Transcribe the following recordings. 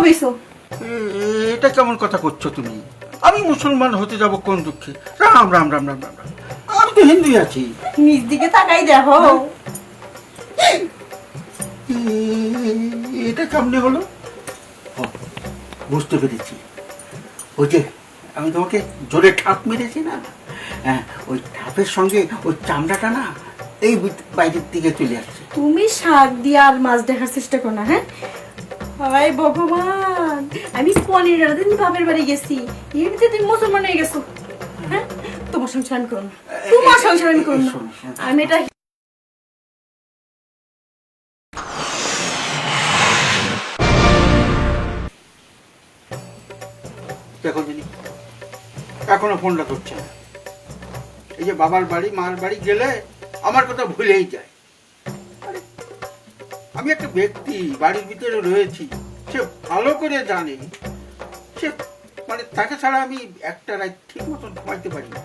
বেছো? এটা কেমন কথা করছো তুমি? আমি মুসলমান হতে যাব কোন দুঃখে? রাম রাম রাম রাম রাম রাম। আমি তো হিন্দুই আছি। নিজ দিকে তাকাই দেখো। এটা কেমনে হলো? ও, বুঝতে পেরেছি। ওই যে আমি তোমাকে জোরে ঠাপ মেরেছি না, হ্যাঁ, ওই ঠাপের সঙ্গে ওই চামড়াটা না এই বাইরের দিকে চলে আসছে। তুমি শাক দিয়ে আর মাছ দেখার চেষ্টা করো না, হ্যাঁ? হায় ভগবান, আমি 15 দিন বাপের বাড়ি গেছি, এমনিতে তুমি মুসলমান হয়ে গেছো, হ্যাঁ? তোমার সংসার আমি করো না, তোমার সংসার আমি করো না। আমি এটা দেখো জিনি এখনো ফোনটা করছে না। এই যে বাবার বাড়ি মার বাড়ি গেলে আমার কথা ভুলেই যায়। আরে, আমি একটা ব্যক্তি বাড়ির ভিতরে রয়েছি, সে ভালো করে জানে, সে মানে তাকে ছাড়া আমি একটা রাত ঠিক মতন ঘুমাইতে পারি না,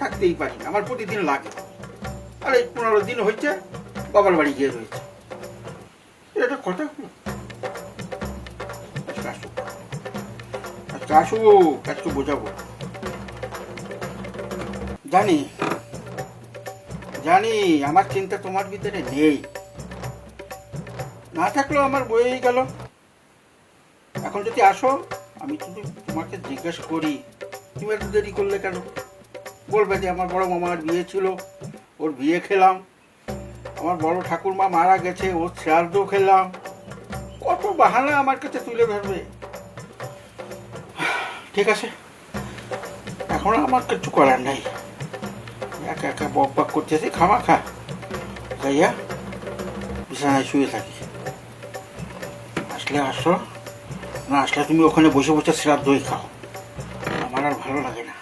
থাকতেই পারি না, আমার প্রতিদিন লাগে। আর এই 15 দিন হয়েছে বাবার বাড়ি গিয়ে রয়েছে। এটা কথা হলো? আজকে আসুক, আজকে আসুক, আজকে বোঝাবো। জানি জানি আমার চিন্তা তোমার ভিতরে নেই, না থাকলেও আমার বয়েই গেল। এখন যদি আসো, আমি শুধু তোমাকে জিজ্ঞেস করি, তুমি এত দেরি করলে কেন? বলবে যে আমার বড় মামার বিয়ে ছিল, ওর বিয়ে খেলাম, আমার বড় ঠাকুরমা মারা গেছে, ওর শ্রাদ্ধ খেলাম। কত বাহানা আমার কাছে তুলে ধরবে। ঠিক আছে, এখন আমার কিছু করার নাই, একা একা বক বক করতেছি খামাখা, যাইয়া বিছানায় শুয়ে থাকি। আসলে আসো, না আসলে তুমি ওখানে বসে বসে শ্রাদ্ধই খাও, আমার আর ভালো লাগে না।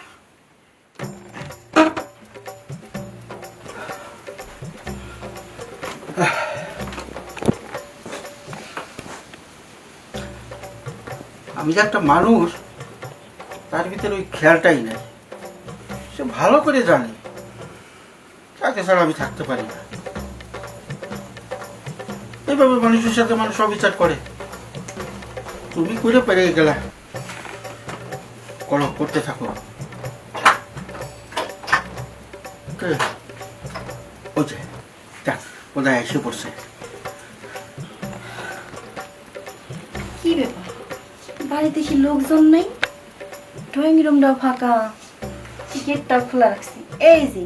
আমি যে একটা মানুষ, তার ভিতরে ওই খেয়ালটাই নেই। সে ভালো করে জানে তাকে ছাড়া আমি থাকতে পারি না। এইভাবে মানুষের সাথে মানুষ অবিচার করে। তুমি করে পেরে গেলা, করো, করতে থাকো। ওই যে যাক, কোথায় এসে পড়ছে। কি ব্যাপার, বাড়ি দেখি লোকজন নেই, ড্রয়িং রুমটাও ফাঁকা, গেটটাও খোলা রাখছি। এই যে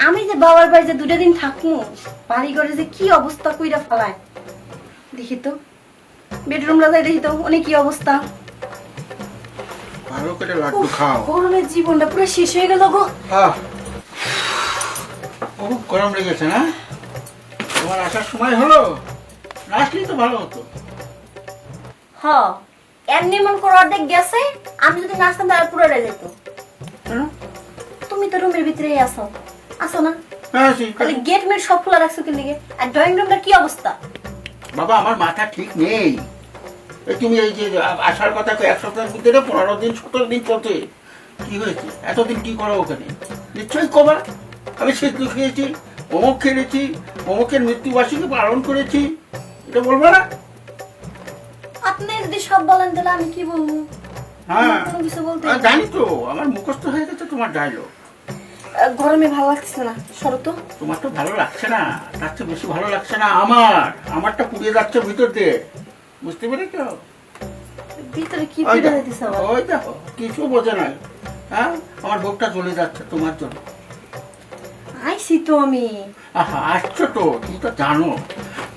আমি যে বাবার বাড়ি যে 2 দিন থাকবো, বাড়ি ঘরে যে কি অবস্থা কইরা ফেলায়, দেখি তো বেডরুমটা যাই দেখি তো অনেক কি অবস্থা। ভালো করে লাড্ডু খাও। গরমের জীবনটা পুরো শেষ হয়ে গেল গো। খুব গরম লেগেছে না? তোমার আসার সময় হলো, না আসলেই তো ভালো হতো। হ, এমনি মন করে অর্ধেক গেছে, আমি যদি না আসতাম তাহলে পুরো রয়ে যেত। তুমি তো রুমের ভিতরেই আসো, আসো না? হ্যাঁ, তাহলে গেট মেট সব খোলা রাখছো কি লিগে? আর ড্রয়িং রুমটার কি অবস্থা? বাবা, আমার মাথা ঠিক নেই। তুমি এই যে আসার কথা 1 সপ্তাহের ভিতরে 15 দিন 17 দিন চলছে, কি হয়েছে? এতদিন কি করো ওখানে? নিশ্চয়ই কবা আমি সেদ্ধ খেয়েছি, অমুক খেয়েছি, অমুকের মৃত্যুবার্ষিকী পালন করেছি, এটা বলবো না? আপনি যদি সব বলেন তাহলে আমি কি বলবো? হ্যাঁ, কোনো কিছু বলতে জানি তো, আমার মুখস্থ হয়ে গেছে তোমার ডায়লগ। গরমে ভালো লাগছে না, সরো তো। তোমার তো ভালো লাগছে না, তার চেয়ে বেশি ভালো লাগছে না আমারটা পুড়িয়ে যাচ্ছে ভিতর দিয়ে, বুঝতে পেরেছো? ভিতরে কি পিড়া দিতেছ আবার? ওই দেখো, কিছু বোঝে না। হ্যাঁ, আমার বুকটা চলে যাচ্ছে তোমার জন্য। আইছি তো আমি। আহা, আসছো তো, তুমি তো জানো,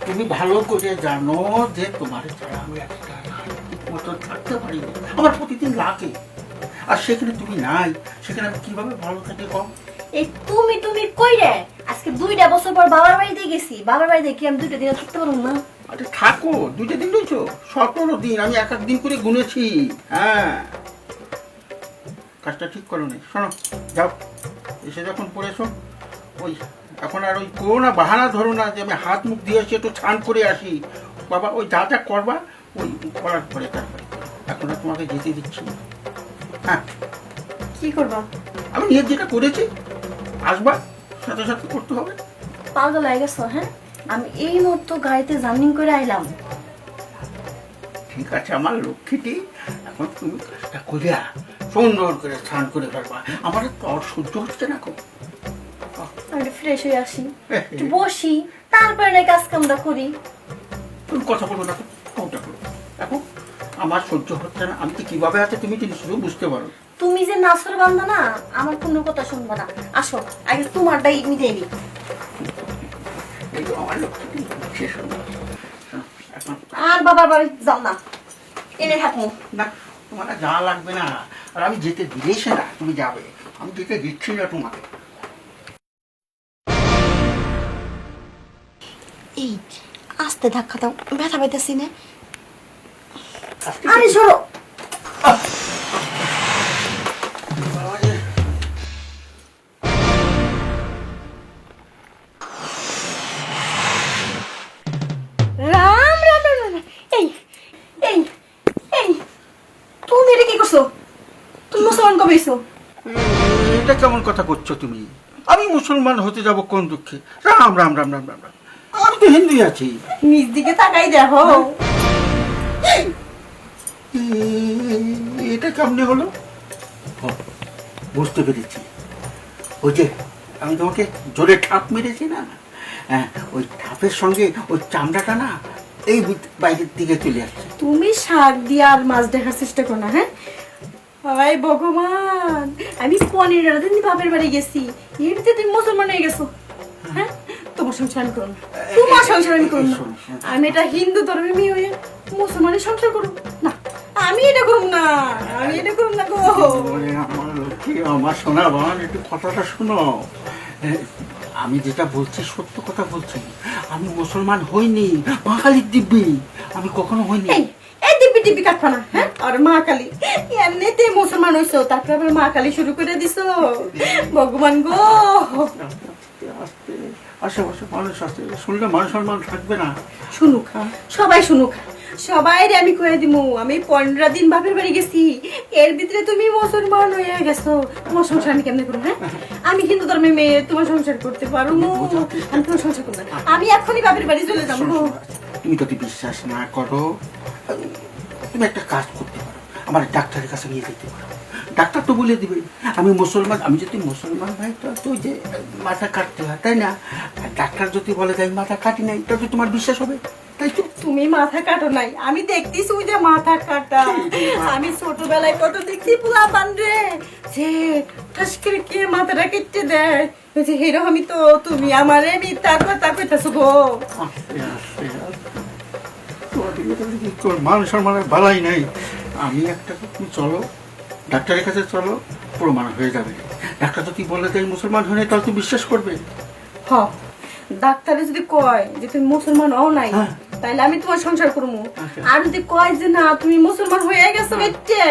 তুমি ভালো করে জানো যে তোমার ছাড়া আমি একটা ঠিক মতো থাকতে পারি না, আমার প্রতিদিন লাগে। আর সেখানে তুমি নাই, সেখানে আমি কিভাবে ভালো থাকি কম? এই তুমি তুমি কই রে? আজকে 2টা বছর পর বাবার বাড়িতে গেছি, বাবার বাড়িতে কি আমি 2টা দিন থাকতে পারবো না? আরে থাকো, 2টা দিন রয়েছো, 17 দিন, আমি 1 দিন করে গুনেছি। হ্যাঁ, কাজটা ঠিক করো নি। শোনো, যাও, এসে যখন পড়েছো, ওই এখন আর ওই করো না, বাহানা ধরো না যে আমি হাত মুখ দিয়ে আসি, একটু স্নান করে আসি। বাবা, ওই যা যা করবা ওই করার পরে তারপরে, এখন আর তোমাকে যেতে দিচ্ছি না। হ্যাঁ, কি করবা? আমি নিজের যেটা করেছি, আসবা, সাথে সাথে করতে হবে। পাগল হয়ে গেছো? হ্যাঁ, আমি এই মুহূর্তে গাড়িতে জার্নি করে আইলাম, ঠিক আছে আমার লক্ষ্মীটি, এখন তুমি কাজটা করিয়া সুন্দর করে স্নান করে ফেলবা। আমার তো আর সহ্য হচ্ছে না খুব। আমি ফ্রেশ হয়ে আসি, একটু বসি, তারপরে না কাজ কামটা করি। তুমি কথা বলো না, কোনটা করো এখন? আমার সহ্য হচ্ছে না। আমি তো কিভাবে আছে তুমি তো শুধু বুঝতে পারো। তুমি যে নাসর বান্ধা না, আমার কোনো কথা শুনবা না। আসো আগে তোমারটাই মিটাই নি। এই তো আমার লক্ষ্মীটি শেষ হলো। এখন আর বাবার বাড়ি যাও না, এনে থাকবো। না, তোমার আর যা লাগবে না। আর আমি যেতে দিয়েছি না, তুমি যাবে। আমি যেতে দিচ্ছি না তোমাকে। এই আস্তে ধাক্কা দাও, ব্যথা পাইতেছি না। আরে সরো। রাম রাম রাম রাম। এই এই এই তুমি এটা কি করছো? তুমি মুসলমান কবে হইছো? এটা কেমন কথা করছো তুমি? আমি মুসলমান হতে যাব কোন দুঃখে? রাম রাম রাম রাম রাম রাম। আমি তো হিন্দুই আছি। নিজ দিকে তাকাই দেখো। এটা কেমনে হলো? ও, বুঝতে পেরেছি। ওই যে আমি তোমাকে জোরে ঠাপ মেরেছি না, হ্যাঁ, ওই ঠাপের সঙ্গে ওই চামড়াটা না এই বাইরের দিকে চলে আসছে। তুমি শাক দিয়ে আর মাছ দেখার চেষ্টা করো না, হ্যাঁ? হায় ভগবান, আমি 15 দিন বাপের বাড়ি গেছি, এমনিতে তুমি মুসলমান হয়ে গেছো, হ্যাঁ? তোমার সংসার আমি করো না, তোমার সংসার আমি করো না। আমি এটা হিন্দু ধর্মের মেয়ে হয়ে মুসলমানের সংসার করো না, আমি এটা করব না, আমি এটা করব না গো। ওরে আমার লক্ষ্মী, আমার সোনা বান, একটু কথাটা শোনো। আমি যেটা বলছি সত্য কথা বলছি। আমি মুসলমান হইনি, মা কালীর দিব্যি। আমি কখনো হইনি। এই এই দিব্যি টিপি কাটবা না, হ্যাঁ? আর মা কালী, এমনিতে মুসলমান হইছো, তারপরে আবার মা কালী শুরু করে দিছো। ভগবান গো, আস্তে আশেপাশে মানুষ আছে, শুনলে মান সম্মান থাকবে না। শুনুক, সবাই শুনুক, সবাই আমি কয়ে দিমু আমি 15 দিন বাপের বাড়ি গেছি, এর ভিতরে তুমি মুসলমান হয়ে গেছো। তোমার সংসার আমি কেমনে করবো, হ্যাঁ? আমি হিন্দু ধর্মের মেয়ে, তোমার সংসার করতে পারো না, আমি তোমার সংসার করবো না। আমি এখনই বাপের বাড়ি চলে যাবো। তুমি যদি বিশ্বাস না করো, তুমি একটা কাজ করতে পারো, আমার ডাক্তারের কাছে নিয়ে যেতে পারো। ডাক্তার তো বলে দিবে আমি মুসলমান। আমি যদি মুসলমান ভাই তো ওই যে মাথা কাটতে হয়, তাই না? আর ডাক্তার যদি বলে যে আমি মাথা কাটি নাই, তাহলে তোমার বিশ্বাস হবে, তাই তো? তুমি মাথা কাটো নাই, আমি দেখতেছি ওই যে মাথা কাটা। আমি ছোটবেলায় কত দেখছি পোলা পান্ডে যে ঠাস করে কে মাথাটা কেটে দেয়, ওই যে এরকমই তো তুমি আমারে মিথ্যা কথা কইতাছো গো। আস্তে আস্তে তোর মান সম্মানের বালাই নাই। আমি একটা, তুমি চলো ডাক্তারের কাছে, চলো, প্রমাণ হয়ে যাবে। ডাক্তার যদি বলে যে মুসলমান হয়ে, তাহলে তুমি বিশ্বাস করবে। হ, ডাক্তারে যদি কয় যে তুমি মুসলমান হও নাই, হ্যাঁ। তাহলে আমি তোমার সংসার করবো। আচ্ছা। আর যদি কয় যে না তুমি মুসলমান হয়ে গেছো বেটে,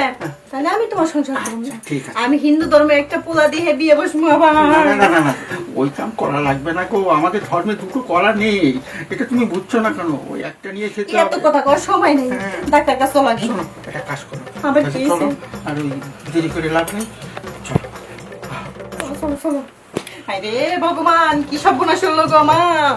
তাহলে আমি তোমার সংসার করবো। আচ্ছা, ঠিক আছে। আমি হিন্দু ধর্মের একটা পোলা দিয়ে বিয়ে বসবো আবার। না না না না না, ওই কাম করা লাগবে না গো। আমাদের ধর্মে দুটো করা নেই, এটা তুমি বুঝছো না কেন? ওই একটা নিয়ে খেতে এত হবে। কথা কওয়ার সময় নেই, হ্যাঁ। ডাক্তার কাছে লাগে। শোনো, একটা কাজ করো, আবার আচ্ছা, কি চলো, হয়েছে? আর ওই দেরি করে লাভ নেই, চলো। চলো চলো চলো। আরে ভগবান, কি সর্বনাশ হলো গো আমার।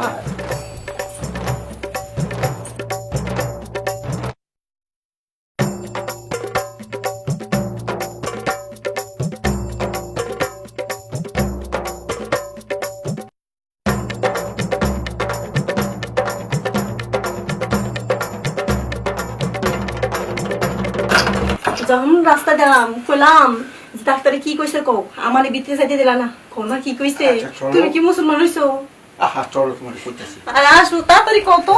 যখন রাস্তা গেলাম কইলাম ডাক্তারে কি কইছে কও, আমারে ভিতরে যাইতে দিলা না, কও না কি কইছে? আচ্ছা, চলো। তুমি কি মুসলমান হইছো? আহা, চলো, তোমার কইতাছি। আর আসো তাড়াতাড়ি কও তো।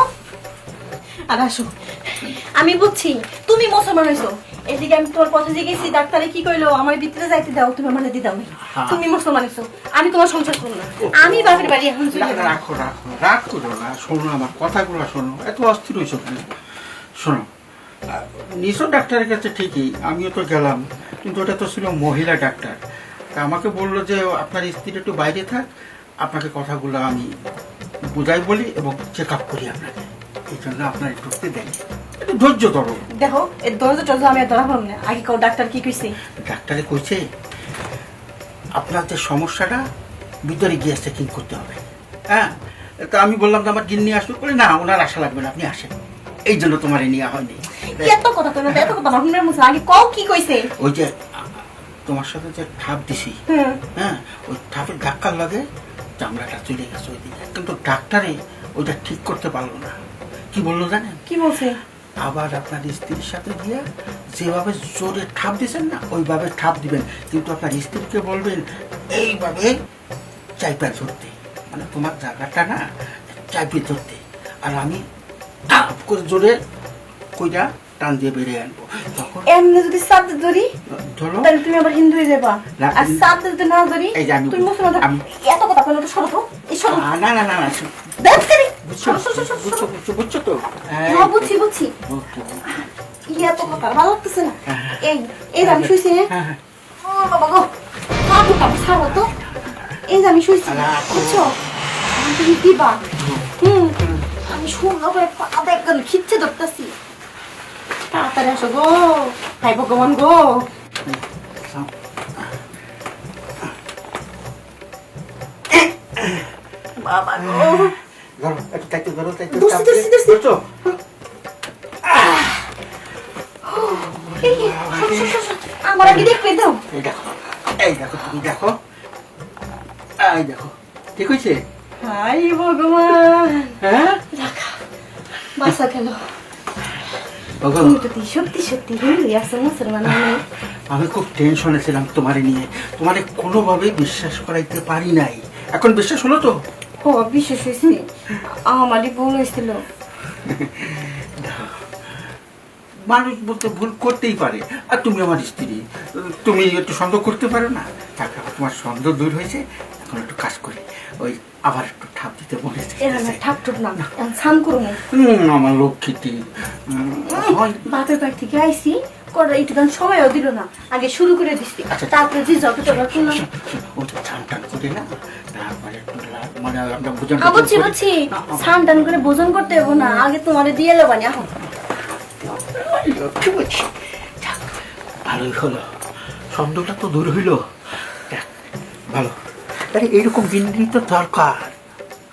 আর আসো, আমি বুঝছি তুমি মুসলমান হইছো। এদিকে আমি তোমার পথে যে গেছি, ডাক্তারে কি কইলো আমার ভিতরে যাইতে দাও, তুমি আমার দিতে দাও না। হ্যাঁ। তুমি মুসলমান হইছো, আমি তোমার সংসার করব না। আমি বাপের বাড়ি এখন চলে না, যাবো। রাখো রাখো, রাগ করো না। শোনো আমার কথাগুলো, শোনো, এত অস্থির হয়েছো কেন? শোনো, নিশো ডাক্তারের কাছে ঠিকই আমিও তো গেলাম, কিন্তু ওটা তো ছিল মহিলা ডাক্তার। তা আমাকে বললো যে আপনার স্ত্রী একটু বাইরে থাক, আপনাকে কথাগুলো আমি বুঝাই বলি এবং চেক আপ করি আপনাকে। এই জন্য আপনার ঢুকতে দেয়, একটু ধৈর্য ধরো। দেখো এর দরজা টরজা আমি আর ধরা পাবো না। আগে কও ডাক্তার কি কইছে? ডাক্তারে কইছে আপনার যে সমস্যাটা ভিতরে গিয়ে চেকিং করতে হবে। হ্যাঁ, তা আমি বললাম যে আমার গিন্নি আসবে, বলে না ওনার আশা লাগবে না, আপনি আসেন। এই জন্য তোমার নেওয়া হয়নি। এত কথা কই না, এত কথা আমার মনের মধ্যে আগে কও কি কইছে? ওই যে তোমার সাথে যে ঠাপ দিছি, হুম। হ্যাঁ, ওই ঠাপের ধাক্কার লাগে চামড়াটা চলে গেছে ওইদিকে, কিন্তু ডাক্তারে ওইটা ঠিক করতে পারলো না। কি বললো জানেন? কি বলছে? আবার আপনার স্ত্রীর সাথে গিয়ে যেভাবে জোরে ঠাপ দিয়েছেন না ওইভাবে ঠাপ দিবেন, কিন্তু আপনার স্ত্রীকে বলবেন এইভাবে চাইপা ধরতে, মানে তোমার জায়গাটা না চাইপে ধরতে, আর আমি ঠাপ করে জোরে কইটা টান দিয়ে বেরিয়ে আনবো। তখন এমনি যদি সাথে ধরি ধরো, তাহলে তুমি আবার হিন্দু হয়ে যাবা, না, আর সাথে যদি না ধরি এই যে আমি- তুমি মুসলমান হবা। আমি- এত কথা কইলো তো সরো তো, এই সরো। না না না না, দেখ করে বুঝছো বুঝছো তো? হ্যাঁ বুঝছি বুঝছি। ওকে, এত কথা ভালো লাগতেছে না। হ্যাঁ। এই এই যে আমি শুইছি, হ্যাঁ হ্যাঁ, ও বাবা গো, কাবু কাবু ছাড়ো তো। এই যে আমি শুইছি, বুঝছো? আমি তুমি দিবা। আমি সুন্দর করে পা একদম খিচ্ছে ধরতেছি। তাড়াতাড়ি আসো গো, হাই ভগবান গো। বাবা গো, ধরো একটু চাইতে ধরো, চাইতে ধরছি, ধরছি, ধরছি। ধরছো? এই, সর, সর, সর, সর। আমার আগে দেখবে দাও। এই দেখো, এই দেখো, তুমি দেখো, এই দেখো, ঠিক হয়েছে? হাই ভগবান, হ্যাঁ, বাসা গেল। ওগো, তুমি তো সত্যি সত্যি হিন্দু আসো, মুসলমান নয়। আমি খুব টেনশনে ছিলাম তোমারে নিয়ে, তোমারে কোনোভাবেই বিশ্বাস করাইতে পারি নাই। এখন বিশ্বাস হলো তো? ও বিশেষ হয়েছে, আমারই ভুল হয়েছিল। মানুষ বলতে ভুল করতেই পারে, আর তুমি আমার স্ত্রী, তুমি একটু সন্দেহ করতে পারো না? তারপর তোমার সন্দেহ দূর হয়েছে, এখন একটু কাজ করি, ওই আবার একটু ঠাপ দিতে বলেছে। এরা না ঠাক টুক না, এখন স্নান করো না। আমার লক্ষ্মীটি বাপের বাড়ি থেকে আইসি, করা একটু গান সময়ও দিল না, আগে শুরু করে দিচ্ছি, আচ্ছা। তারপরে যে যত টাকা কিনলাম। ও তো টান টান করে না, তারপরে একটু মানে আমরা বুঝান বুঝছি বুঝছি, স্নান টান করে ভোজন করতে হবো না, আগে তোমারে দিয়ে এলো বানি। এখন লক্ষ্মী বলছি, যাক, ভালোই হলো, সন্দেহটা তো দূর হইল। যাক, ভালো। আরে এইরকম জিনিস তো দরকার।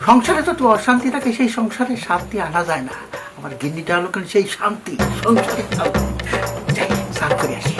সংসারে তো তো অশান্তি থাকে, সেই সংসারে শান্তি আনা যায় না। আমার গিন্নিটা হলো কিন্তু সেই শান্তি, সংসারে শান্তি। যাই, স্নান করে আসি।